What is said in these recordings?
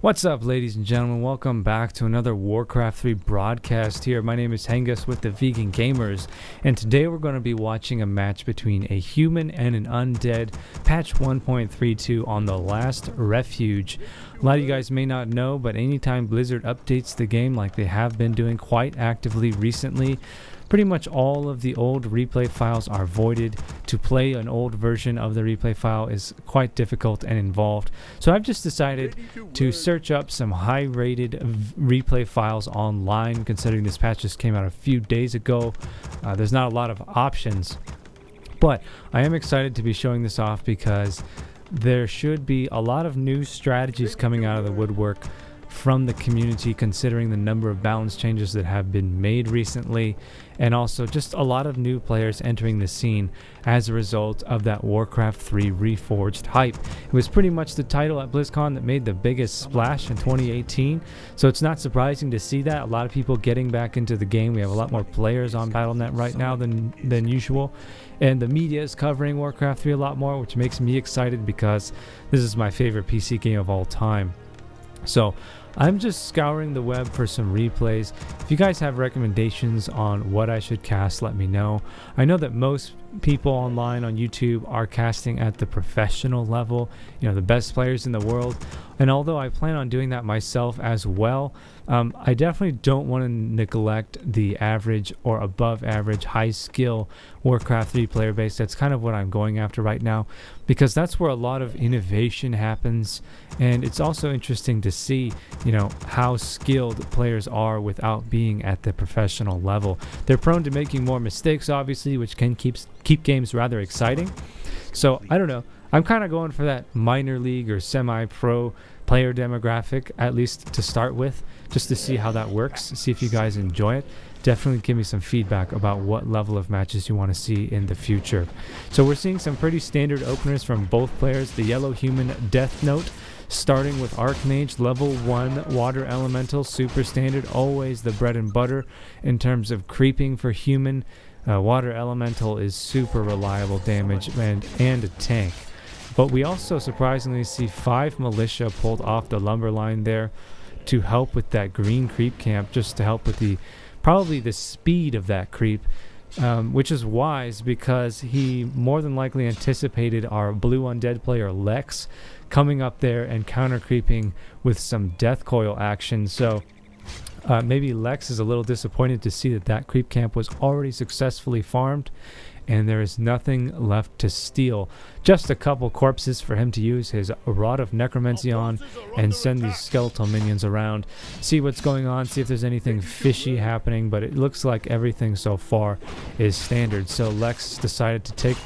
What's up, ladies and gentlemen? Welcome back to another Warcraft 3 broadcast here. My name is Hengest with the Vegan Gamers, and today we're going to be watching a match between a human and an undead, patch 1.32 on the last Reforged. A lot of you guys may not know, but anytime Blizzard updates the game like they have been doing quite actively recently, pretty much all of the old replay files are voided. To play an old version of the replay file is quite difficult and involved. So I've just decided to search up some high-rated replay files online, considering this patch just came out a few days ago. There's not a lot of options, but I am excited to be showing this off because there should be a lot of new strategies coming out of the woodwork from the community, considering the number of balance changes that have been made recently, and also just a lot of new players entering the scene as a result of that Warcraft 3 Reforged hype. It was pretty much the title at BlizzCon that made the biggest splash in 2018, so it's not surprising to see that a lot of people getting back into the game. We have a lot more players on Battle.net right now than usual, and the media is covering Warcraft 3 a lot more, which makes me excited because this is my favorite PC game of all time. So I'm just scouring the web for some replays. If you guys have recommendations on what I should cast, let me know. I know that most people online on YouTube are casting at the professional level, you know, the best players in the world. And although I plan on doing that myself as well, I definitely don't want to neglect the average or above average high skill Warcraft 3 player base. That's kind of what I'm going after right now, because that's where a lot of innovation happens. And it's also interesting to see, you know, how skilled players are without being at the professional level. They're prone to making more mistakes, obviously, which can keep games rather exciting. So I don't know, I'm kind of going for that minor league or semi-pro player demographic, at least to start with, just to see how that works, see if you guys enjoy it. Definitely give me some feedback about what level of matches you want to see in the future. So we're seeing some pretty standard openers from both players. The yellow human Deathnote, starting with Archmage, level 1 water elemental, super standard, always the bread and butter in terms of creeping for human. Water elemental is super reliable damage and a tank. But we also surprisingly see 5 militia pulled off the lumber line there to help with that green creep camp, just to help with probably the speed of that creep, which is wise because he more than likely anticipated our blue undead player Lex coming up there and counter creeping with some death coil action. So maybe Lex is a little disappointed to see that creep camp was already successfully farmed and there is nothing left to steal. Just a couple corpses for him to use his Rod of Necromancy on and send these skeletal minions around, see what's going on, see if there's anything fishy happening, but it looks like everything so far is standard. So Lex decided to take,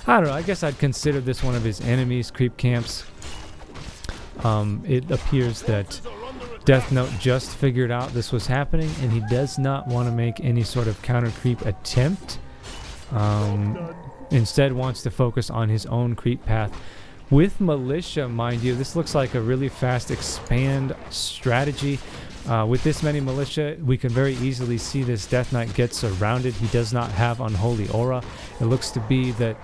I don't know, I guess I'd consider this one of his enemies' creep camps. It appears that Deathnote just figured out this was happening and he does not want to make any sort of counter creep attempt. Instead wants to focus on his own creep path. With militia, mind you, this looks like a really fast expand strategy. With this many militia, we can very easily see this Death Knight get surrounded. He does not have Unholy Aura. It looks to be that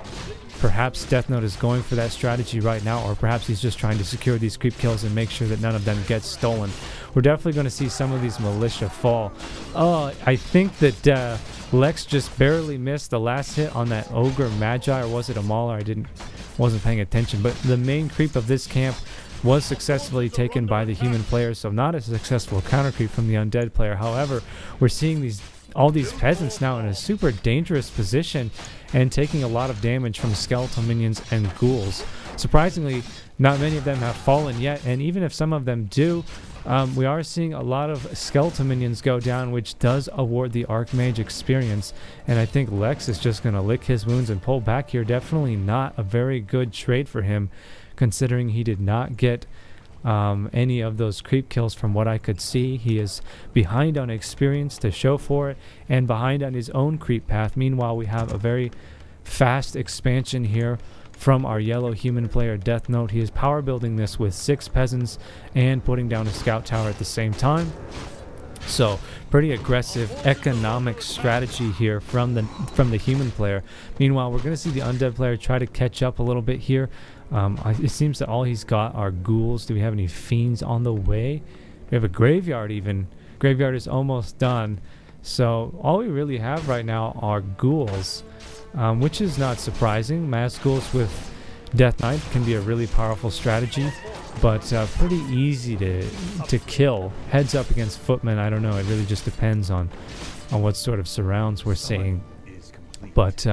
perhaps Deathnote is going for that strategy right now, or perhaps he's just trying to secure these creep kills and make sure that none of them get stolen. We're definitely going to see some of these militia fall. I think that Lex just barely missed the last hit on that Ogre Magi, or was it a Mauler? I wasn't paying attention, but the main creep of this camp was successfully taken by the human player, so not a successful counter creep from the undead player. However, we're seeing all these peasants now in a super dangerous position and taking a lot of damage from skeletal minions and ghouls. Surprisingly, not many of them have fallen yet, and even if some of them do, we are seeing a lot of skeletal minions go down, which does award the Archmage experience, and I think Lex is just going to lick his wounds and pull back here. Definitely not a very good trade for him, considering he did not get any of those creep kills from what I could see. He is behind on experience to show for it and behind on his own creep path. Meanwhile, we have a very fast expansion here from our yellow human player Deathnote. He is power building this with 6 peasants and putting down a scout tower at the same time. So pretty aggressive economic strategy here from the human player. Meanwhile, we're going to see the undead player try to catch up a little bit here. It seems that all he's got are ghouls. Do we have any fiends on the way? We have a graveyard even. Graveyard is almost done. So all we really have right now are ghouls, which is not surprising. Mass ghouls with Deathnote can be a really powerful strategy, but pretty easy to kill. Heads up against footmen, I don't know. It really just depends on what sort of surrounds we're seeing. But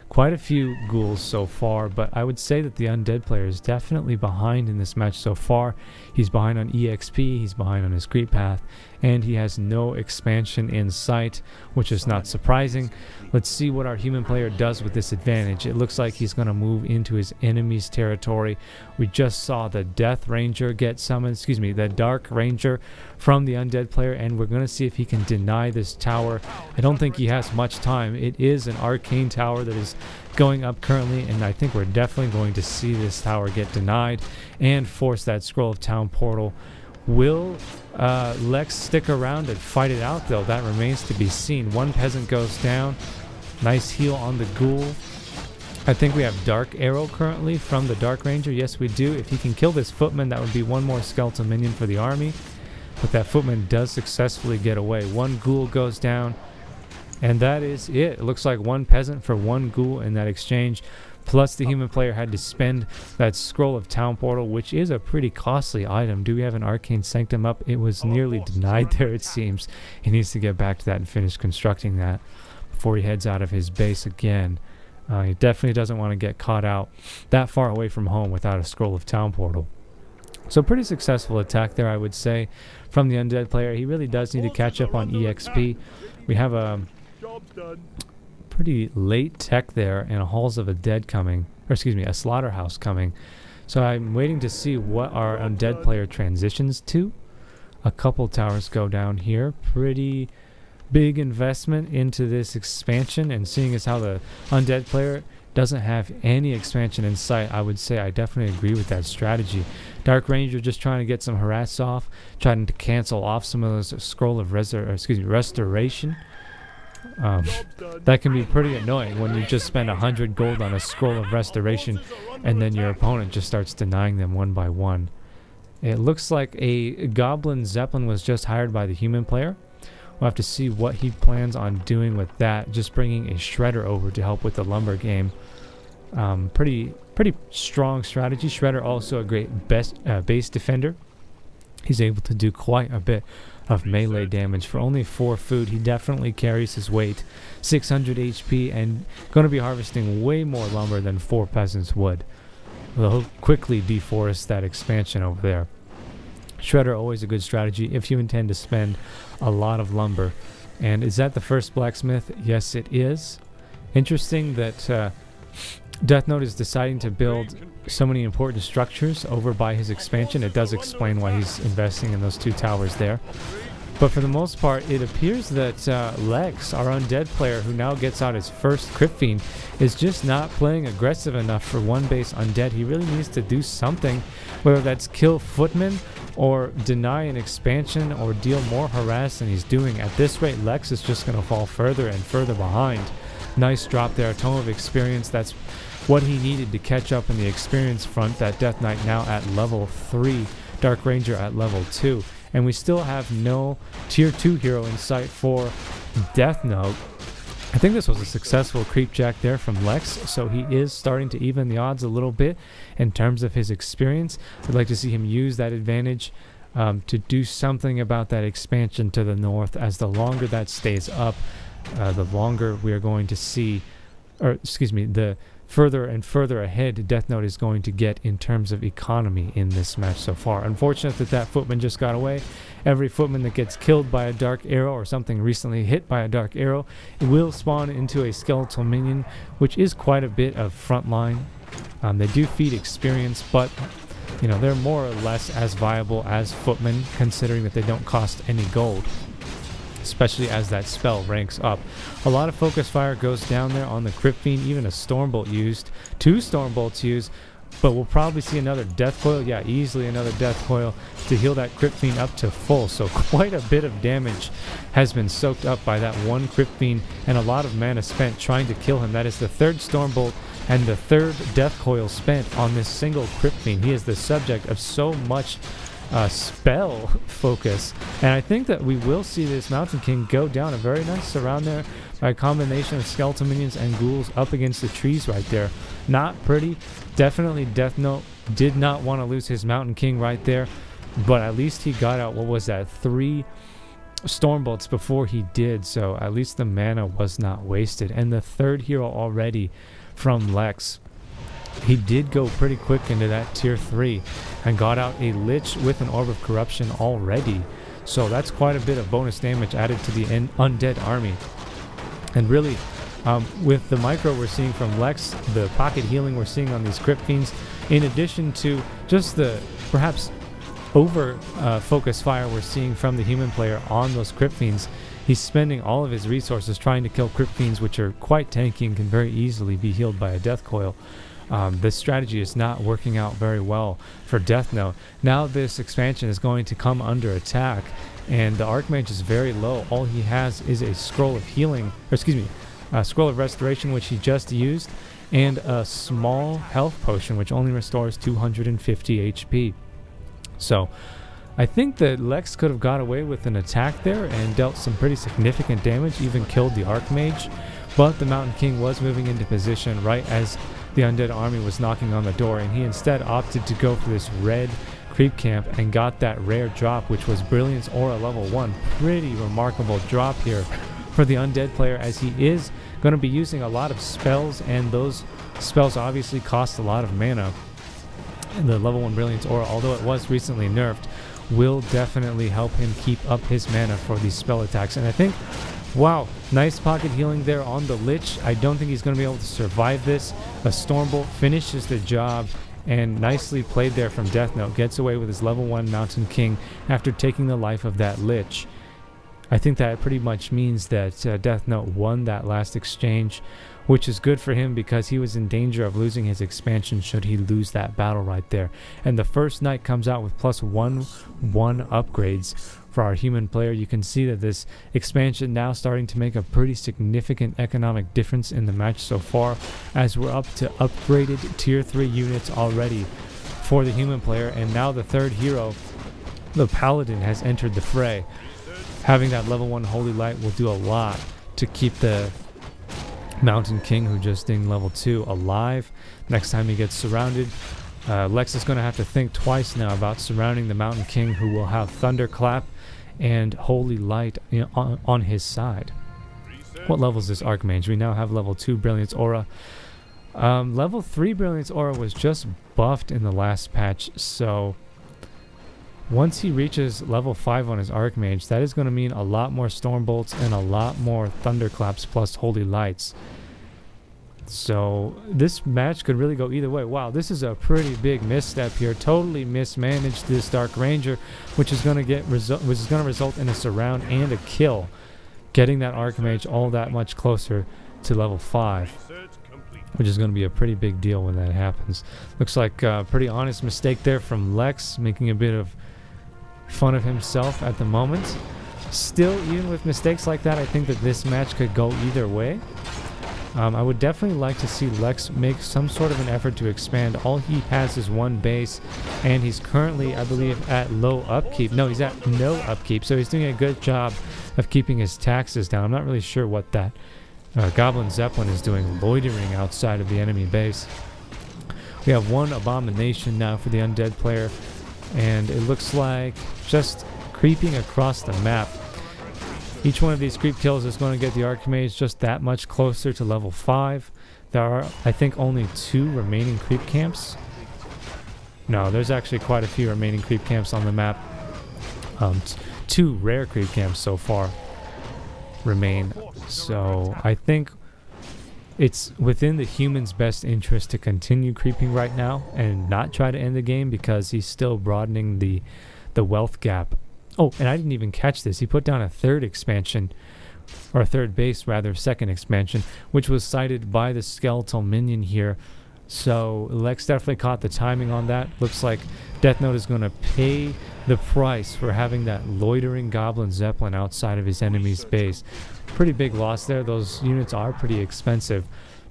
quite a few ghouls so far, but I would say that the undead player is definitely behind in this match so far. He's behind on EXP, he's behind on his creep path, and he has no expansion in sight, which is not surprising. Let's see what our human player does with this advantage. It looks like he's going to move into his enemy's territory. We just saw the Death Ranger get summoned, the Dark Ranger from the undead player, and we're going to see if he can deny this tower. I don't think he has much time. It is an arcane tower that is going up currently, and I think we're definitely going to see this tower get denied and force that Scroll of Town portal. Will Lex stick around and fight it out, though? That remains to be seen. One peasant goes down. Nice heal on the ghoul. I think we have Dark Arrow currently from the Dark Ranger. Yes, we do. If he can kill this footman, that would be one more skeletal minion for the army. But that footman does successfully get away. One ghoul goes down, and that is it. It looks like one peasant for one ghoul in that exchange. Plus, the human player had to spend that Scroll of Town portal, which is a pretty costly item. Do we have an Arcane Sanctum up? It was nearly denied there, it seems. He needs to get back to that and finish constructing that before he heads out of his base again. He definitely doesn't want to get caught out that far away from home without a Scroll of Town portal. So pretty successful attack there, I would say, from the undead player. He really does need to catch up on EXP. We have a pretty late tech there and a Halls of a Dead coming, or a Slaughterhouse coming. So I'm waiting to see what our undead player transitions to. A couple towers go down here. Pretty big investment into this expansion, and seeing as how the undead player doesn't have any expansion in sight, I would say I definitely agree with that strategy. Dark Ranger just trying to get some harass off, trying to cancel off some of those Scroll of Restoration. That can be pretty annoying when you just spend 100 gold on a Scroll of Restoration and then your opponent just starts denying them one by one. It looks like a Goblin Zeppelin was just hired by the human player. We'll have to see what he plans on doing with that. Just bringing a Shredder over to help with the lumber game. Pretty strong strategy. Shredder also a great base defender. He's able to do quite a bit of melee damage. For only 4 food, he definitely carries his weight. 600 HP and going to be harvesting way more lumber than 4 peasants would. He'll quickly deforest that expansion over there. Shredder, always a good strategy if you intend to spend a lot of lumber. And is that the first blacksmith? Yes, it is. Interesting that Deathnote is deciding to build so many important structures over by his expansion. It does explain why he's investing in those 2 towers there. But for the most part, it appears that Lex, our undead player who now gets out his first Crypt Fiend, is just not playing aggressive enough for one base undead. He really needs to do something, whether that's kill footmen or deny an expansion or deal more harass than he's doing. At this rate, Lex is just going to fall further and further behind. Nice drop there, a Tome of Experience. That's what he needed to catch up in the experience front. That Deathnote now at level 3, Dark Ranger at level 2. And we still have no tier 2 hero in sight for Deathnote. I think this was a successful creep jack there from Lex, so he is starting to even the odds a little bit in terms of his experience. I'd like to see him use that advantage to do something about that expansion to the north, as the longer that stays up, the longer we are going to see, the further and further ahead Deathnote is going to get in terms of economy in this match so far. Unfortunate that footman just got away. Every footman that gets killed by a Dark Arrow or something recently hit by a Dark Arrow, it will spawn into a skeletal minion, which is quite a bit of frontline. They do feed experience, but you know, they're more or less as viable as footmen, considering that they don't cost any gold, especially as that spell ranks up. A lot of focus fire goes down there on the Crypt Fiend, even a Stormbolt used. 2 Stormbolts used. but we'll probably see another death coil. Yeah, easily another death coil to heal that Crypt Fiend up to full. So quite a bit of damage has been soaked up by that one Crypt Fiend, and a lot of mana spent trying to kill him. That is the third Stormbolt and the third death coil spent on this single Crypt Fiend. He is the subject of so much spell focus, and I think that we will see this Mountain King go down. A very nice surround there by a combination of skeletal minions and ghouls up against the trees right there. Not pretty. Definitely Deathnote did not want to lose his Mountain King right there, but at least he got out, what was that, 3 Stormbolts before he did, so at least the mana was not wasted. And the third hero already from Lex. He did go pretty quick into that tier 3 and got out a Lich with an Orb of Corruption already. So that's quite a bit of bonus damage added to the Undead army. And really, with the micro we're seeing from Lex, the pocket healing we're seeing on these Crypt Fiends, in addition to just the perhaps over focus fire we're seeing from the human player on those Crypt Fiends, he's spending all of his resources trying to kill Crypt Fiends, which are quite tanky and can very easily be healed by a death coil. This strategy is not working out very well for Deathnote. Now this expansion is going to come under attack, and the Archmage is very low. All he has is a scroll of healing, or excuse me, a scroll of restoration, which he just used, and a small health potion, which only restores 250 HP. So I think that Lex could have got away with an attack there and dealt some pretty significant damage, even killed the Archmage, but the Mountain King was moving into position right as the Undead army was knocking on the door, and he instead opted to go for this red creep camp and got that rare drop, which was Brilliance Aura level 1. Pretty remarkable drop here for the Undead player, as he is going to be using a lot of spells, and those spells obviously cost a lot of mana. And the level 1 Brilliance Aura, although it was recently nerfed, will definitely help him keep up his mana for these spell attacks. And I think, wow, nice pocket healing there on the Lich. I don't think he's going to be able to survive this. A Stormbolt finishes the job, and nicely played there from Deathnote. Gets away with his level 1 Mountain King after taking the life of that Lich. I think that pretty much means that Deathnote won that last exchange, which is good for him because he was in danger of losing his expansion should he lose that battle right there. And the first knight comes out with +1/1 upgrades for our human player. You can see that this expansion now starting to make a pretty significant economic difference in the match so far, as we're up to upgraded tier 3 units already for the human player. And now the third hero, the Paladin, has entered the fray. Having that level 1 Holy Light will do a lot to keep the Mountain King, who just dinged level 2, alive next time he gets surrounded. Lex is going to have to think twice now about surrounding the Mountain King, who will have Thunderclap and Holy Light on his side. What level is this Archmage? We now have level 2 Brilliance Aura. Level 3 Brilliance Aura was just buffed in the last patch, so once he reaches level 5 on his Archmage, that is going to mean a lot more Stormbolts and a lot more Thunderclaps plus Holy Lights. So this match could really go either way. Wow, this is a pretty big misstep here. Totally mismanaged this Dark Ranger, which is going to result in a surround and a kill, getting that Archmage all that much closer to level 5, which is going to be a pretty big deal when that happens. Looks like a pretty honest mistake there from Lex, making a bit of fun of himself at the moment. Still, even with mistakes like that, I think that this match could go either way. I would definitely like to see Lex make some sort of an effort to expand. All he has is 1 base, and he's currently, I believe, at low upkeep. No, he's at no upkeep, so he's doing a good job of keeping his taxes down. I'm not really sure what that Goblin Zeppelin is doing, loitering outside of the enemy base. We have 1 Abomination now for the Undead player, and it looks like just creeping across the map. Each one of these creep kills is going to get the Archmage just that much closer to level 5. There are, I think, only 2 remaining creep camps. No, there's actually quite a few remaining creep camps on the map. 2 rare creep camps so far remain. So I think it's within the human's best interest to continue creeping right now and not try to end the game, because he's still broadening the wealth gap. Oh, and I didn't even catch this. He put down a 3rd expansion, or a 3rd base rather, 2nd expansion, which was cited by the skeletal minion here. So Lex definitely caught the timing on that. Looks like Deathnote is going to pay the price for having that loitering Goblin Zeppelin outside of his enemy's base. Pretty big loss there. Those units are pretty expensive.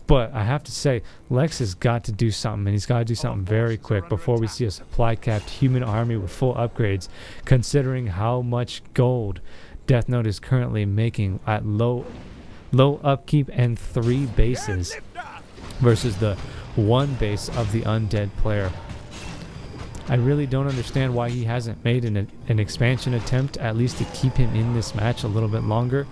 But I have to say, Lex has got to do something, and he's got to do something very quick before we see a supply-capped human army with full upgrades, considering how much gold Deathnote is currently making at low upkeep and 3 bases versus the 1 base of the Undead player. I really don't understand why he hasn't made an expansion attempt, at least to keep him in this match a little bit longer.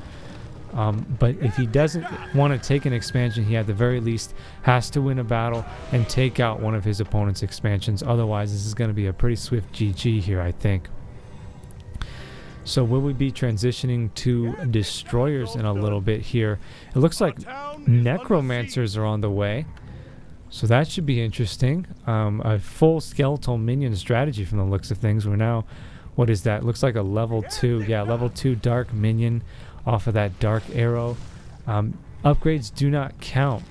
But if he doesn't want to take an expansion, he at the very least has to win a battle and take out one of his opponent's expansions. Otherwise, this is going to be a pretty swift GG here, I think. So will we be transitioning to destroyers in a little bit here? It looks like necromancers are on the way. So that should be interesting. A full skeletal minion strategy from the looks of things. We're now, what is that? Looks like a level 2. Yeah, level 2 dark minion off of that dark arrow. Upgrades do not count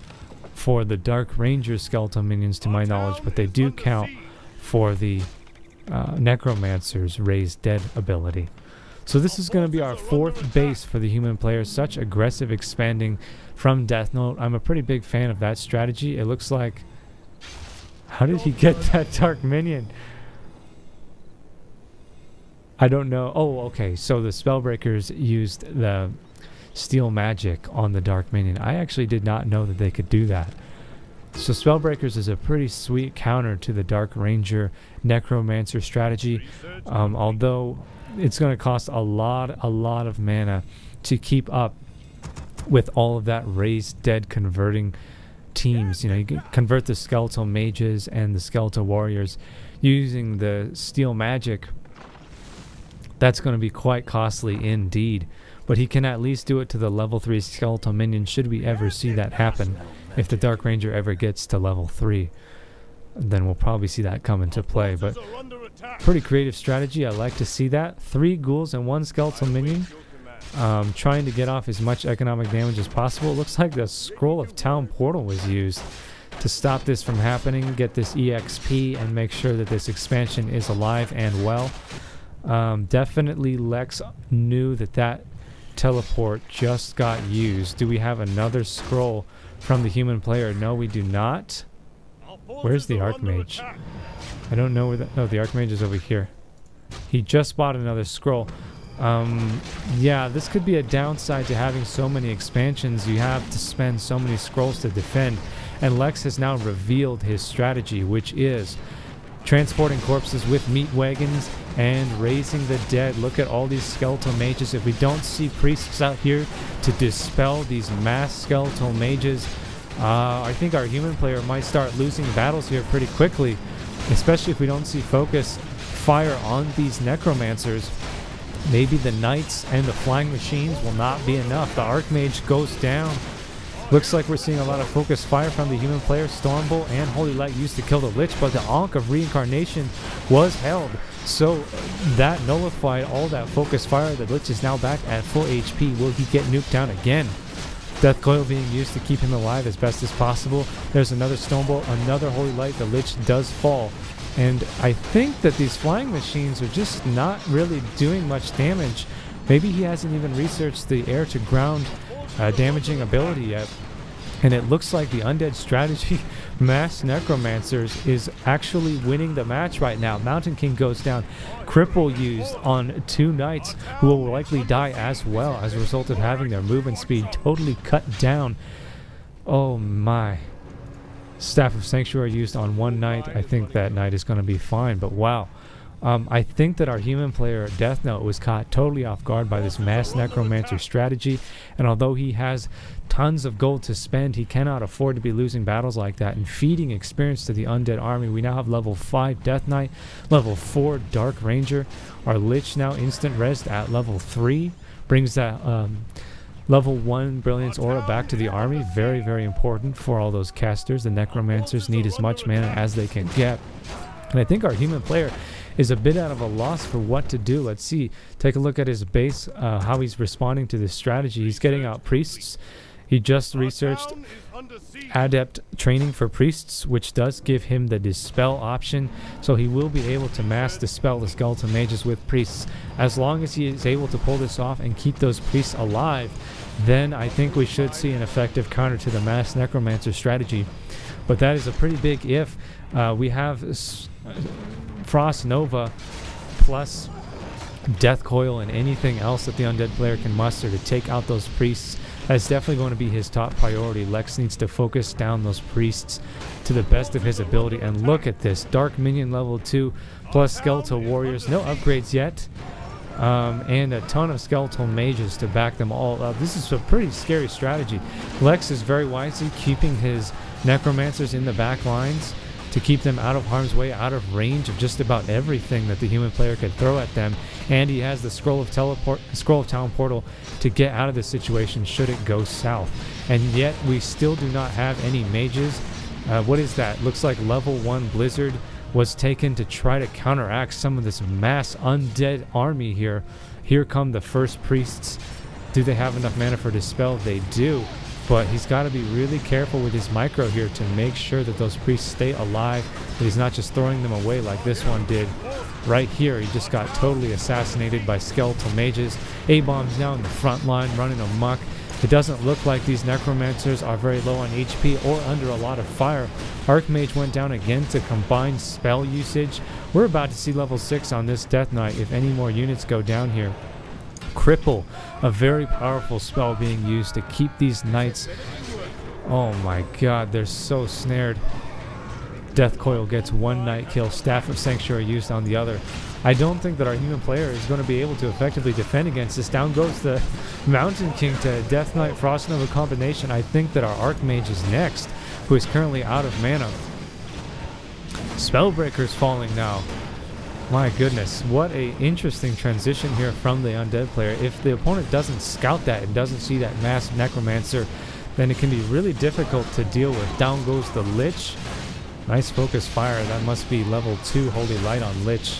for the dark ranger skeletal minions to my knowledge, but they do count for the necromancer's raised dead ability. So this is going to be our 4th base for the human player. Such aggressive expanding from Deathnote. I'm a pretty big fan of that strategy. It looks like... How did he get that dark minion? I don't know. Oh, okay. So the Spellbreakers used the steel magic on the dark minion. I actually did not know that they could do that. So Spellbreakers is a pretty sweet counter to the Dark Ranger Necromancer strategy. Although it's going to cost a lot of mana to keep up with all of that raised dead converting teams. You know, you can convert the skeletal mages and the skeletal warriors using the steel magic. That's going to be quite costly indeed. But he can at least do it to the level 3 skeletal minion should we ever see that happen. If the Dark Ranger ever gets to level 3, then we'll probably see that come into play. But pretty creative strategy. I like to see that. 3 ghouls and 1 skeletal minion. Trying to get off as much economic damage as possible. It looks like the Scroll of Town Portal was used to stop this from happening, get this EXP, and make sure that this expansion is alive and well. Definitely Lex knew that that teleport just got used. Do we have another scroll from the human player? No, we do not. Where's the Archmage? I don't know where the... Oh, the Archmage is over here. He just bought another scroll. Yeah, this could be a downside to having so many expansions. You have to spend so many scrolls to defend. And Lex has now revealed his strategy, which is transporting corpses with meat wagons and raising the dead. Look at all these skeletal mages. If we don't see priests out here to dispel these mass skeletal mages, I think our human player might start losing battles here pretty quickly, especially if we don't see focus fire on these necromancers. Maybe the knights and the flying machines will not be enough. The Archmage goes down. Looks like we're seeing a lot of focus fire from the human player. Stormbolt and Holy Light used to kill the Lich, but the Ankh of Reincarnation was held. So that nullified all that focus fire. The Lich is now back at full HP. Will he get nuked down again? Death Coil being used to keep him alive as best as possible. There's another Stormbolt, another Holy Light. The Lich does fall. And I think that these flying machines are just not really doing much damage. Maybe he hasn't even researched the air to ground damaging ability yet. And it looks like the Undead strategy, Mass Necromancers, is actually winning the match right now. Mountain King goes down. Cripple used on 2 knights who will likely die as well as a result of having their movement speed totally cut down. Oh my. Staff of Sanctuary used on 1 knight. I think that knight is going to be fine, but wow. I think that our human player Deathnote was caught totally off guard by this Mass Necromancer strategy, and although he has tons of gold to spend, he cannot afford to be losing battles like that and feeding experience to the Undead army. We now have level 5 Death Knight, level 4 Dark Ranger. Our Lich now instant res at level 3, brings that level 1 Brilliance Aura back to the army. Very, very important for all those casters. The Necromancers need as much mana as they can get. And I think our human player is a bit out of a loss for what to do. Let's see. Take a look at his base, how he's responding to this strategy. He's getting out priests. He just researched adept training for priests, which does give him the dispel option, so he will be able to mass dispel the skeleton mages with priests. As long as he is able to pull this off and keep those priests alive, then I think we should see an effective counter to the mass necromancer strategy. But that is a pretty big if. We have Frost Nova plus Death Coil and anything else that the undead player can muster to take out those priests. That's definitely going to be his top priority. Lex needs to focus down those priests to the best of his ability. And look at this, Dark Minion level 2 plus Skeletal Warriors. No upgrades yet. And a ton of Skeletal Mages to back them all up. This is a pretty scary strategy. Lex is very wisely keeping his Necromancers in the back lines to keep them out of harm's way, out of range of just about everything that the human player could throw at them. And he has the Scroll of Talon Portal to get out of the situation should it go south. And yet we still do not have any mages. What is that? Looks like level 1 Blizzard was taken to try to counteract some of this mass undead army here. Here come the first priests. Do they have enough mana for Dispel? They do. But he's got to be really careful with his micro here to make sure that those priests stay alive, that he's not just throwing them away like this one did. Right here, he just got totally assassinated by skeletal mages. A-bombs now in the front line, running amok. It doesn't look like these necromancers are very low on HP or under a lot of fire. Archmage went down again to combine spell usage. We're about to see level 6 on this Death Knight if any more units go down here. Cripple, a very powerful spell being used to keep these knights. Oh my god, they're so snared. Death Coil gets one knight kill, Staff of Sanctuary used on the other. I don't think that our human player is going to be able to effectively defend against this. Down goes the Mountain King to Death Knight Frost Nova combination. I think that our Archmage is next, who is currently out of mana. Spellbreaker's falling now. My goodness, what a interesting transition here from the undead player. If the opponent doesn't scout that and doesn't see that mass necromancer, then it can be really difficult to deal with. Down goes the Lich. Nice focus fire. That must be level 2 Holy Light on Lich.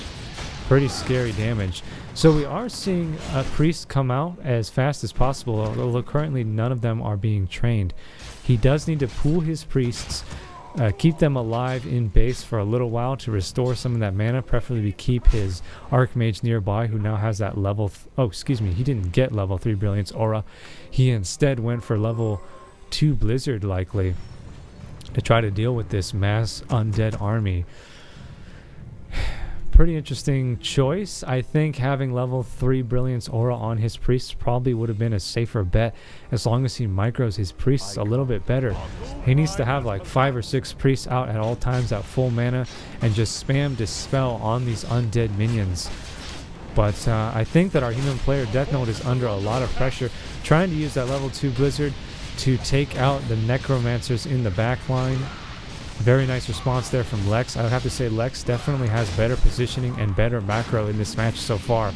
Pretty scary damage. So we are seeing a priest come out as fast as possible, although currently none of them are being trained. He does need to pool his priests, keep them alive in base for a little while to restore some of that mana, preferably keep his Archmage nearby who now has that level he didn't get level 3 Brilliance Aura. He instead went for level 2 Blizzard likely to try to deal with this mass undead army. Pretty interesting choice. I think having level 3 Brilliance Aura on his priests probably would have been a safer bet as long as he micros his priests a little bit better. He needs to have like 5 or 6 priests out at all times at full mana and just spam Dispel on these undead minions. But I think that our human player Deathnote is under a lot of pressure trying to use that level 2 Blizzard to take out the Necromancers in the back line. Very nice response there from Lex. I would have to say Lex definitely has better positioning and better macro in this match so far.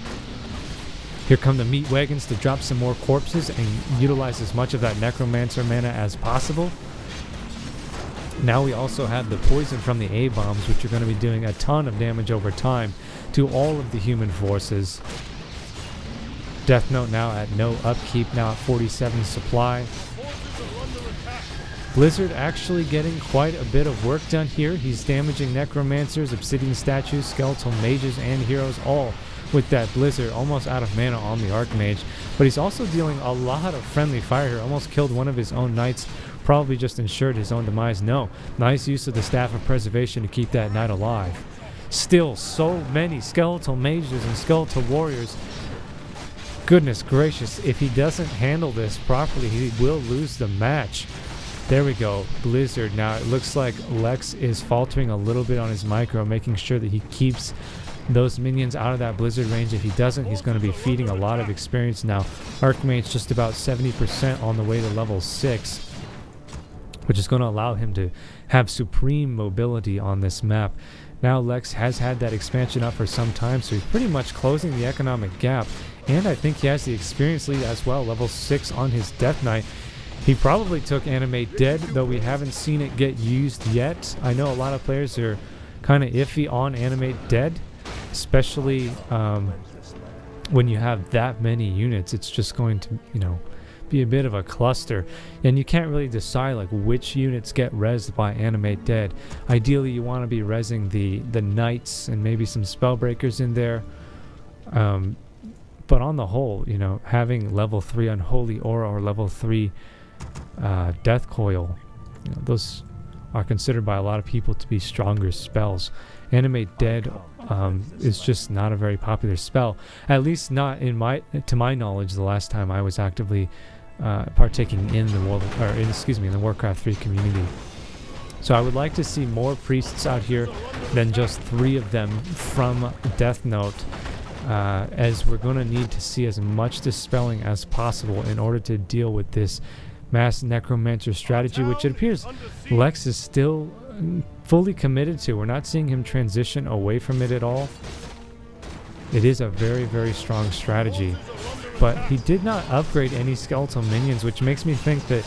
Here come the meat wagons to drop some more corpses and utilize as much of that Necromancer mana as possible. Now we also have the poison from the A-bombs, which are going to be doing a ton of damage over time to all of the human forces. Deathnote now at no upkeep, now at 47 supply. Blizzard actually getting quite a bit of work done here. He's damaging Necromancers, Obsidian Statues, Skeletal Mages, and Heroes, all with that Blizzard, almost out of mana on the Archmage. But he's also dealing a lot of friendly fire here. Almost killed one of his own knights, probably just ensured his own demise. No, nice use of the Staff of Preservation to keep that knight alive. Still so many Skeletal Mages and Skeletal Warriors. Goodness gracious, if he doesn't handle this properly, he will lose the match. There we go, Blizzard. Now it looks like Lex is faltering a little bit on his micro, making sure that he keeps those minions out of that Blizzard range. If he doesn't, he's going to be feeding a lot of experience now. Archmage just about 70% on the way to level 6, which is going to allow him to have supreme mobility on this map. Now Lex has had that expansion up for some time, so he's pretty much closing the economic gap. And I think he has the experience lead as well, level 6 on his Death Knight. He probably took Animate Dead, though we haven't seen it get used yet. I know a lot of players are kind of iffy on Animate Dead, especially when you have that many units. It's just going to, be a bit of a cluster, and you can't really decide like which units get rezzed by Animate Dead. Ideally, you want to be rezzing the knights and maybe some spellbreakers in there. But on the whole, you know, having level 3 Unholy Aura or level 3 Death Coil, you know, those are considered by a lot of people to be stronger spells. Animate Dead is just not a very popular spell, at least not to my knowledge. The last time I was actively partaking in the Warcraft 3 community. So I would like to see more priests out here than just 3 of them from Deathnote, as we're going to need to see as much dispelling as possible in order to deal with this mass necromancer strategy, which it appears Lex is still fully committed to. We're not seeing him transition away from it at all. It is a very, very strong strategy, but he did not upgrade any skeletal minions, which makes me think that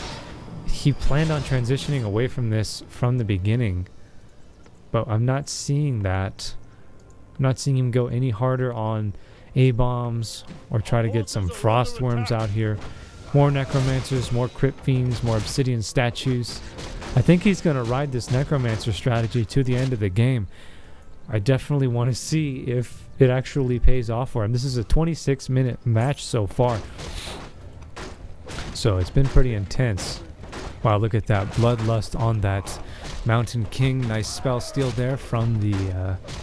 he planned on transitioning away from this from the beginning, but I'm not seeing that. I'm not seeing him go any harder on A-bombs or try to get some frost worms out here. More necromancers, more crypt fiends, more obsidian statues. I think he's going to ride this necromancer strategy to the end of the game. I definitely want to see if it actually pays off for him. This is a 26-minute match so far, so it's been pretty intense. Wow, look at that bloodlust on that Mountain King. Nice spell steal there from the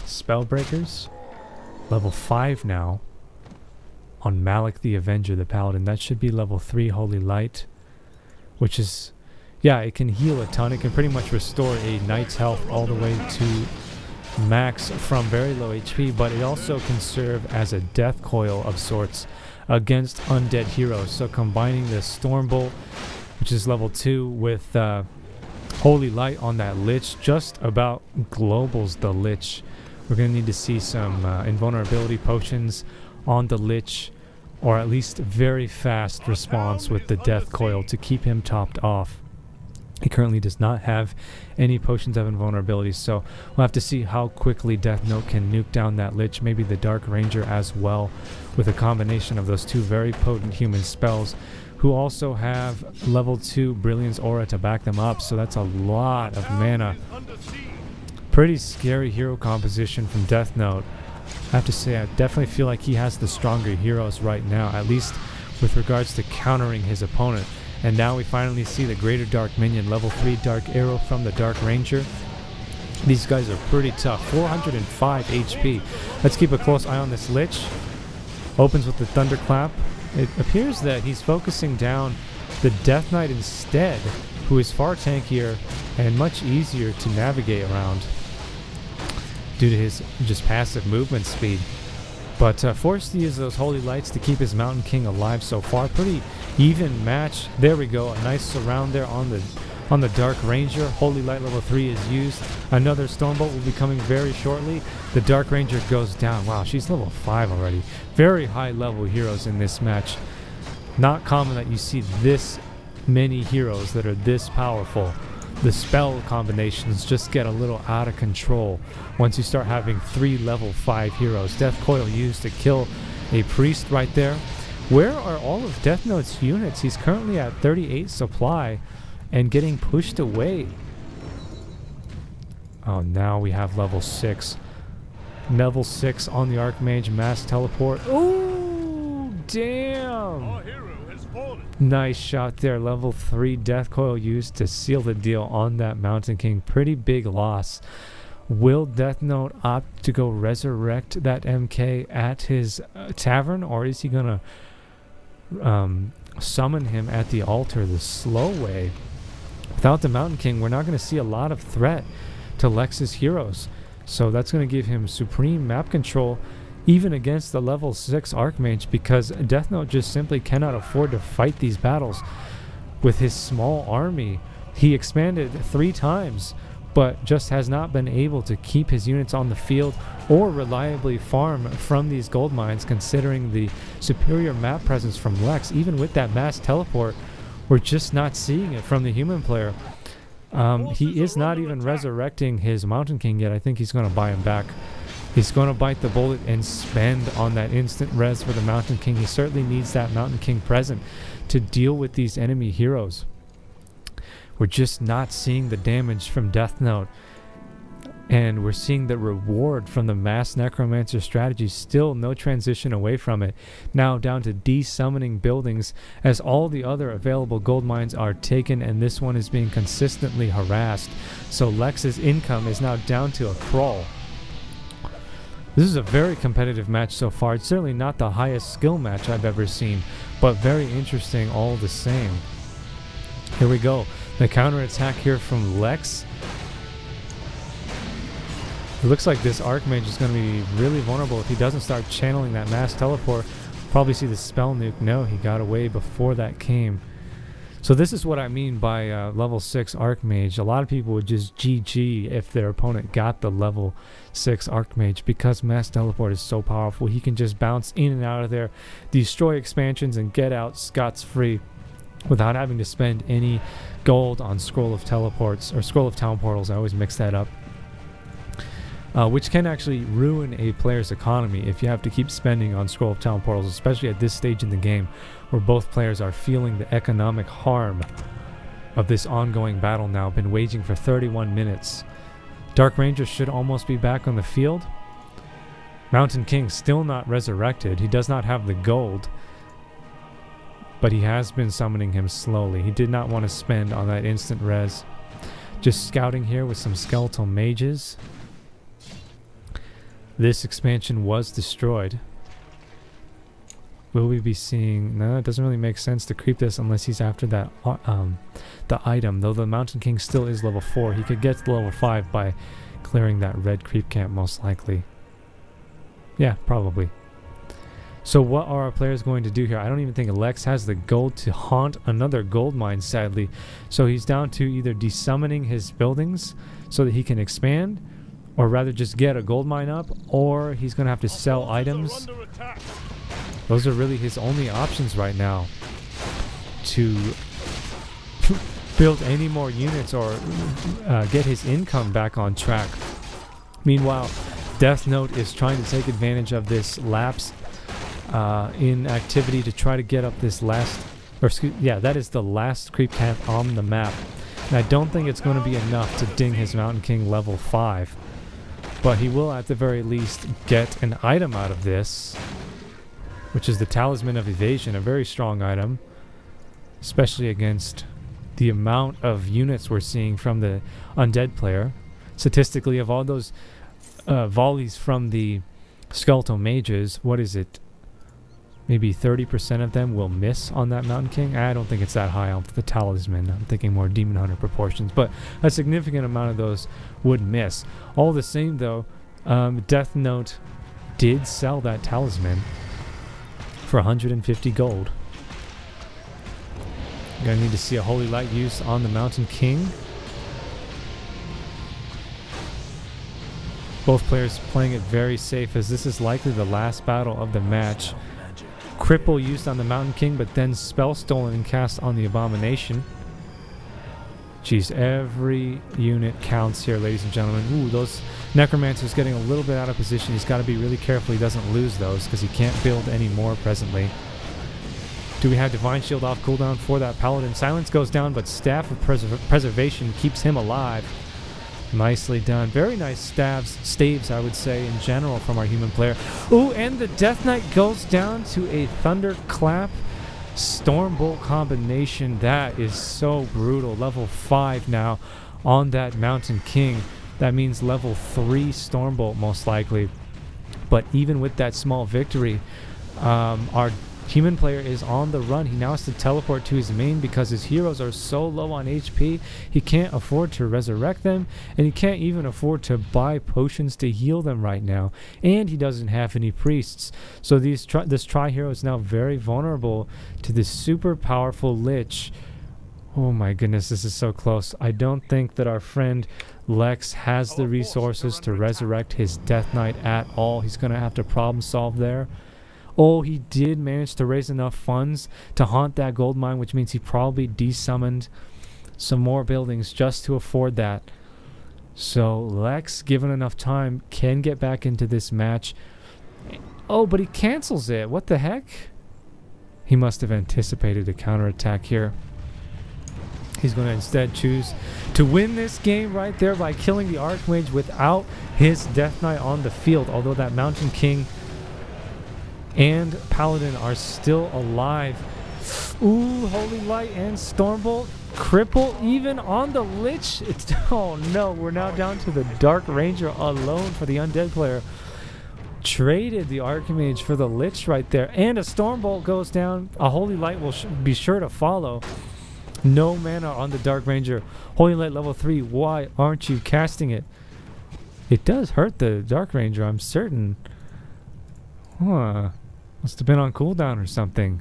Spellbreakers. Level 5 now on Malik the Avenger, the Paladin. That should be level 3 Holy Light, which is, yeah, it can heal a ton. It can pretty much restore a knight's health all the way to max from very low HP, but it also can serve as a death coil of sorts against undead heroes. So combining the Stormbolt, which is level 2, with Holy Light on that Lich, just about globals the Lich. We're going to need to see some invulnerability potions on the Lich, or at least very fast response with the Death Coil to keep him topped off. He currently does not have any potions of invulnerability, so we'll have to see how quickly Deathnote can nuke down that Lich, maybe the Dark Ranger as well, with a combination of those 2 very potent human spells, who also have level 2 Brilliance Aura to back them up, so that's a lot of mana. Pretty scary hero composition from Deathnote. I have to say, I definitely feel like he has the stronger heroes right now, at least with regards to countering his opponent. And now we finally see the Greater Dark Minion, level 3 Dark Arrow from the Dark Ranger. These guys are pretty tough, 405 HP. Let's keep a close eye on this Lich. Opens with the Thunderclap. It appears that he's focusing down the Death Knight instead, who is far tankier and much easier to navigate around due to his just passive movement speed. But forced to use those Holy Lights to keep his Mountain King alive so far. Pretty even match. There we go. A nice surround there on the Dark Ranger. Holy Light level 3 is used. Another Stormbolt will be coming very shortly. The Dark Ranger goes down. Wow, she's level 5 already. Very high level heroes in this match. Not common that you see this many heroes that are this powerful. The spell combinations just get a little out of control once you start having 3 level 5 heroes. Death Coil used to kill a priest right there. Where are all of Deathnote's units? He's currently at 38 supply and getting pushed away. Oh, now we have level 6. Level 6 on the Archmage Mass Teleport. Oh, damn! Nice shot there. Level 3 Death Coil used to seal the deal on that Mountain King. Pretty big loss. Will Deathnote opt to go resurrect that MK at his tavern, or is he going to summon him at the altar the slow way? Without the Mountain King, we're not going to see a lot of threat to Lex's heroes. So that's going to give him supreme map control even against the level 6 Archmage, because Deathnote just simply cannot afford to fight these battles with his small army. He expanded 3 times, but just has not been able to keep his units on the field or reliably farm from these gold mines, considering the superior map presence from Lex. Even with that mass teleport, we're just not seeing it from the human player. He is not even resurrecting his Mountain King yet. I think he's going to buy him back He's going to bite the bullet and spend on that instant res for the Mountain King. He certainly needs that Mountain King present to deal with these enemy heroes. We're just not seeing the damage from Deathnote. And we're seeing the reward from the Mass Necromancer strategy. Still no transition away from it. Now down to desummoning buildings as all the other available gold mines are taken, and this one is being consistently harassed. So Lex's income is now down to a crawl. This is a very competitive match so far. It's certainly not the highest skill match I've ever seen, but very interesting all the same. Here we go. The counterattack here from Lex. It looks like this Archmage is going to be really vulnerable if he doesn't start channeling that mass teleport. Probably see the spell nuke. No, he got away before that came. So this is what I mean by level 6 Archmage. A lot of people would just GG if their opponent got the level 6 Archmage, because mass teleport is so powerful. He can just bounce in and out of there, destroy expansions, and get out scot-free without having to spend any gold on Scroll of Teleports, or Scroll of Town Portals. I always mix that up. Which can actually ruin a player's economy if you have to keep spending on Scroll of Town Portals, especially at this stage in the game where both players are feeling the economic harm of this ongoing battle now, been waging for 31 minutes. Dark Ranger should almost be back on the field. Mountain King still not resurrected. He does not have the gold, but he has been summoning him slowly. He did not want to spend on that instant res. Just scouting here with some skeletal mages. This expansion was destroyed. Will we be seeing... No, it doesn't really make sense to creep this unless he's after that the item. Though the Mountain King still is level 4. He could get to level 5 by clearing that red creep camp, most likely. Yeah, probably. So what are our players going to do here? I don't even think Lex has the gold to haunt another gold mine, sadly. So he's down to either desummoning his buildings so that he can expand, or rather just get a gold mine up, or he's going to have to sell items. Those are really his only options right now to build any more units or get his income back on track. Meanwhile, Deathnote is trying to take advantage of this lapse in activity to try to get up this last, or yeah, that is the last creep camp on the map. And I don't think it's going to be enough to ding his Mountain King level 5. But he will at the very least get an item out of this, which is the Talisman of Evasion, a very strong item, especially against the amount of units we're seeing from the Undead player. Statistically, of all those volleys from the Skeletal Mages, what is it? Maybe 30% of them will miss on that Mountain King. I don't think it's that high on the Talisman. I'm thinking more Demon Hunter proportions. But a significant amount of those would miss. All the same, though, Deathnote did sell that Talisman for 150 gold. Gonna need to see a Holy Light use on the Mountain King. Both players playing it very safe, as this is likely the last battle of the match. Cripple used on the Mountain King, but then spell stolen and cast on the Abomination. Jeez, every unit counts here, ladies and gentlemen. Ooh, those Necromancers getting a little bit out of position. He's got to be really careful he doesn't lose those, because he can't build any more presently. Do we have Divine Shield off cooldown for that Paladin? Silence goes down, but Staff of Preservation keeps him alive. Nicely done. Very nice staves, I would say, in general from our human player. Ooh, and the Death Knight goes down to a Thunderclap Stormbolt combination. That is so brutal. Level 5 now on that Mountain King. That means level 3 Stormbolt most likely. But even with that small victory, our human player is on the run. He now has to teleport to his main because his heroes are so low on HP. He can't afford to resurrect them, and he can't even afford to buy potions to heal them right now. And he doesn't have any priests. So this tri-hero is now very vulnerable to this super powerful Lich. Oh my goodness, this is so close. I don't think that our friend Lex has the resources to resurrect his Death Knight at all. He's going to have to problem solve there. Oh, he did manage to raise enough funds to haunt that gold mine, which means he probably desummoned some more buildings just to afford that. So Lex, given enough time, can get back into this match. Oh, but he cancels it. What the heck? He must have anticipated a counterattack here. He's going to instead choose to win this game right there by killing the Archmage without his Death Knight on the field. Although that Mountain King and Paladin are still alive. Ooh, Holy Light and Stormbolt. Cripple even on the Lich. Oh no, we're now down to the Dark Ranger alone for the Undead player. Traded the Archmage for the Lich right there. And a Stormbolt goes down. A Holy Light will be sure to follow. No mana on the Dark Ranger. Holy Light level 3. Why aren't you casting it? It does hurt the Dark Ranger, I'm certain. Huh. Must have been on cooldown or something.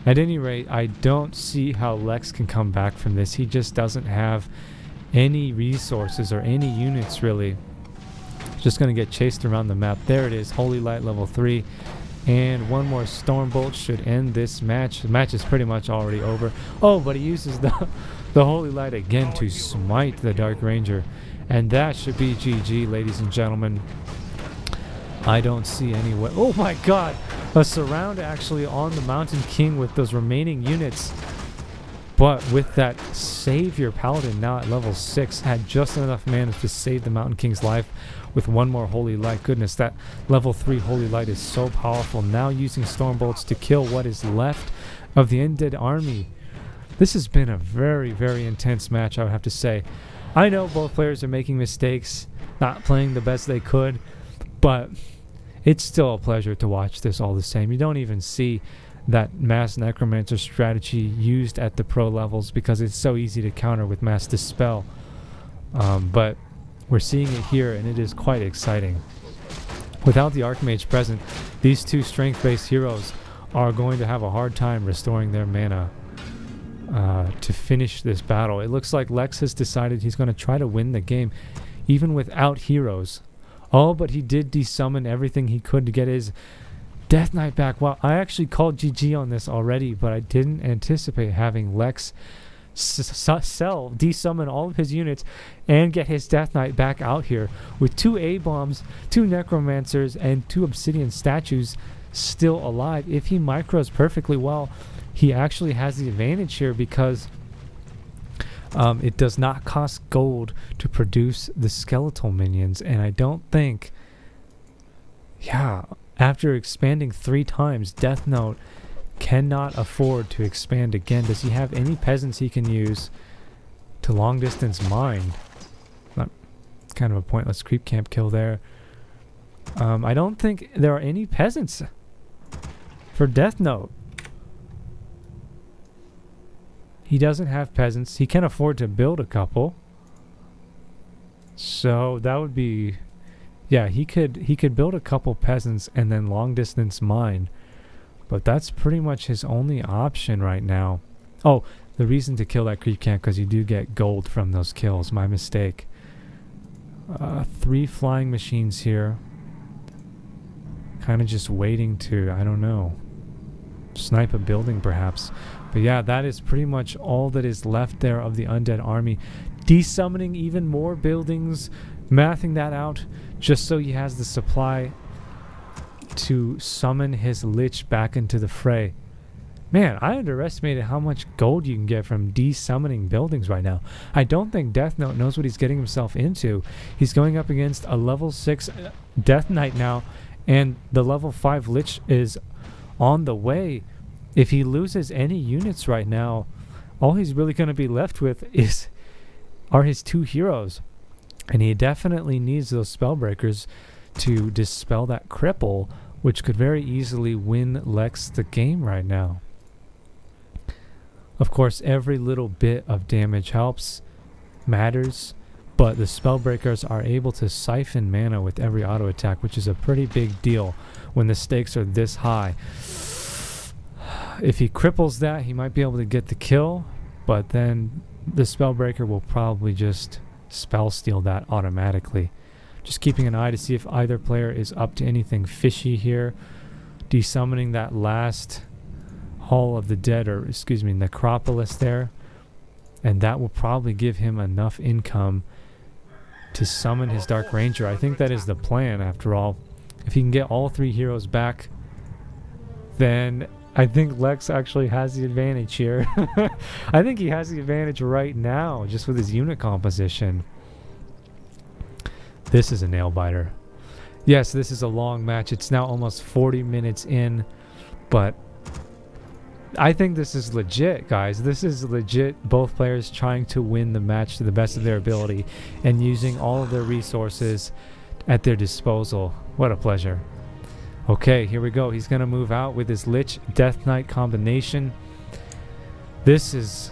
At any rate, I don't see how Lex can come back from this. He just doesn't have any resources or any units, really. Just going to get chased around the map. There it is. Holy Light level 3. And one more Stormbolt should end this match. The match is pretty much already over. Oh, but he uses the Holy Light again to smite the Dark Ranger. And that should be GG, ladies and gentlemen. I don't see any way. Oh my god! A surround actually on the Mountain King with those remaining units. But with that Savior Paladin now at level 6, had just enough mana to save the Mountain King's life with one more Holy Light. Goodness, that level 3 Holy Light is so powerful. Now using Stormbolts to kill what is left of the Undead army. This has been a very, very intense match, I would have to say. I know both players are making mistakes, not playing the best they could, but it's still a pleasure to watch this all the same. You don't even see that Mass Necromancer strategy used at the pro levels because it's so easy to counter with Mass Dispel. But we're seeing it here, and it is quite exciting. Without the Archmage present, these two strength-based heroes are going to have a hard time restoring their mana to finish this battle. It looks like Lex has decided he's going to try to win the game, even without heroes. Oh, but he did desummon everything he could to get his Death Knight back. Wow, I actually called GG on this already, but I didn't anticipate having Lex desummon all of his units and get his Death Knight back out here with 2 A-bombs, 2 Necromancers, and 2 Obsidian statues still alive. If he micros perfectly well, he actually has the advantage here because it does not cost gold to produce the skeletal minions, and I don't think, yeah, after expanding 3 times, Deathnote cannot afford to expand again. Does he have any peasants he can use to long distance mine? Not kind of a pointless creep camp kill there. I don't think there are any peasants for Deathnote. He doesn't have peasants. He can afford to build a couple. So that would be, yeah, he could build a couple peasants and then long distance mine. But that's pretty much his only option right now. Oh, the reason to kill that creep camp because you do get gold from those kills. My mistake. 3 flying machines here. Kind of just waiting to, I don't know, snipe a building perhaps. But yeah, that is pretty much all that is left there of the Undead army. Desummoning even more buildings, mathing that out just so he has the supply to summon his Lich back into the fray. Man, I underestimated how much gold you can get from desummoning buildings right now. I don't think Deathnote knows what he's getting himself into. He's going up against a level 6 Death Knight now, and the level 5 Lich is on the way. If he loses any units right now, all he's really going to be left with are his 2 heroes. And he definitely needs those Spellbreakers to dispel that cripple, which could very easily win Lex the game right now. Of course, every little bit of damage helps, matters, but the Spellbreakers are able to siphon mana with every auto attack, which is a pretty big deal when the stakes are this high. If he cripples that, he might be able to get the kill, but then the Spellbreaker will probably just spell steal that automatically. Just keeping an eye to see if either player is up to anything fishy here. Desummoning that last Hall of the Dead, or excuse me, Necropolis there. And that will probably give him enough income to summon his Dark Ranger. I think that is the plan after all. If he can get all 3 heroes back, then I think Lex actually has the advantage here. I think he has the advantage right now, just with his unit composition. This is a nail biter. Yes, this is a long match. It's now almost 40 minutes in, but I think this is legit, guys. This is legit. Both players trying to win the match to the best of their ability and using all of their resources at their disposal. What a pleasure. Okay, here we go. He's going to move out with his Lich Death Knight combination. These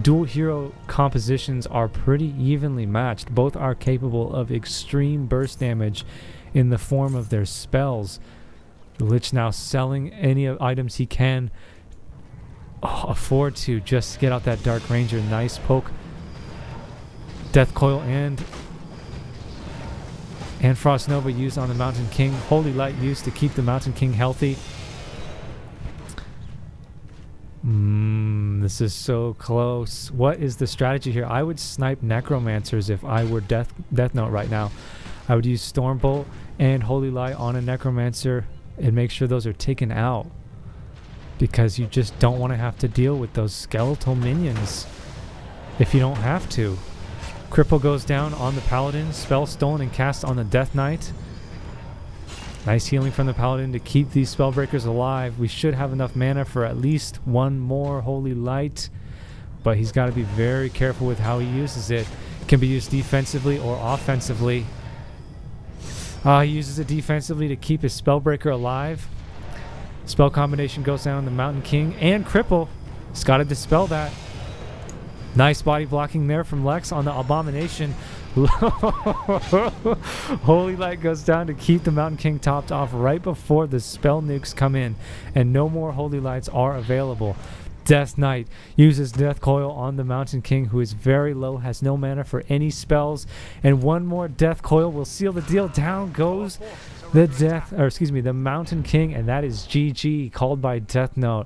dual hero compositions are pretty evenly matched. Both are capable of extreme burst damage in the form of their spells. The Lich now selling any items he can afford to just get out that Dark Ranger. Nice poke. Death Coil and Frost Nova used on the Mountain King. Holy Light used to keep the Mountain King healthy. This is so close. What is the strategy here? I would snipe Necromancers if I were Deathnote right now. I would use Stormbolt and Holy Light on a Necromancer and make sure those are taken out, because you just don't want to have to deal with those skeletal minions if you don't have to. Cripple goes down on the Paladin. Spell stolen and cast on the Death Knight. Nice healing from the Paladin to keep these Spellbreakers alive. We should have enough mana for at least one more Holy Light, but he's got to be very careful with how he uses it. It can be used defensively or offensively. He uses it defensively to keep his Spellbreaker alive. Spell combination goes down on the Mountain King and Cripple. He's got to dispel that. Nice body blocking there from Lex on the Abomination. Holy Light goes down to keep the Mountain King topped off right before the spell nukes come in, and no more Holy Lights are available. Death Knight uses Death Coil on the Mountain King, who is very low, has no mana for any spells, and one more Death Coil will seal the deal. Down goes the Mountain King, and that is GG, called by Deathnote,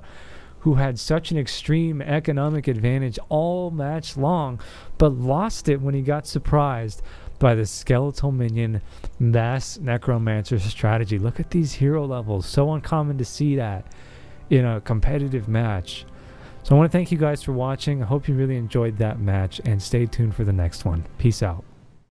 who had such an extreme economic advantage all match long, but lost it when he got surprised by the skeletal minion mass Necromancer strategy. Look at these hero levels. So uncommon to see that in a competitive match. So I want to thank you guys for watching. I hope you really enjoyed that match, and stay tuned for the next one. Peace out.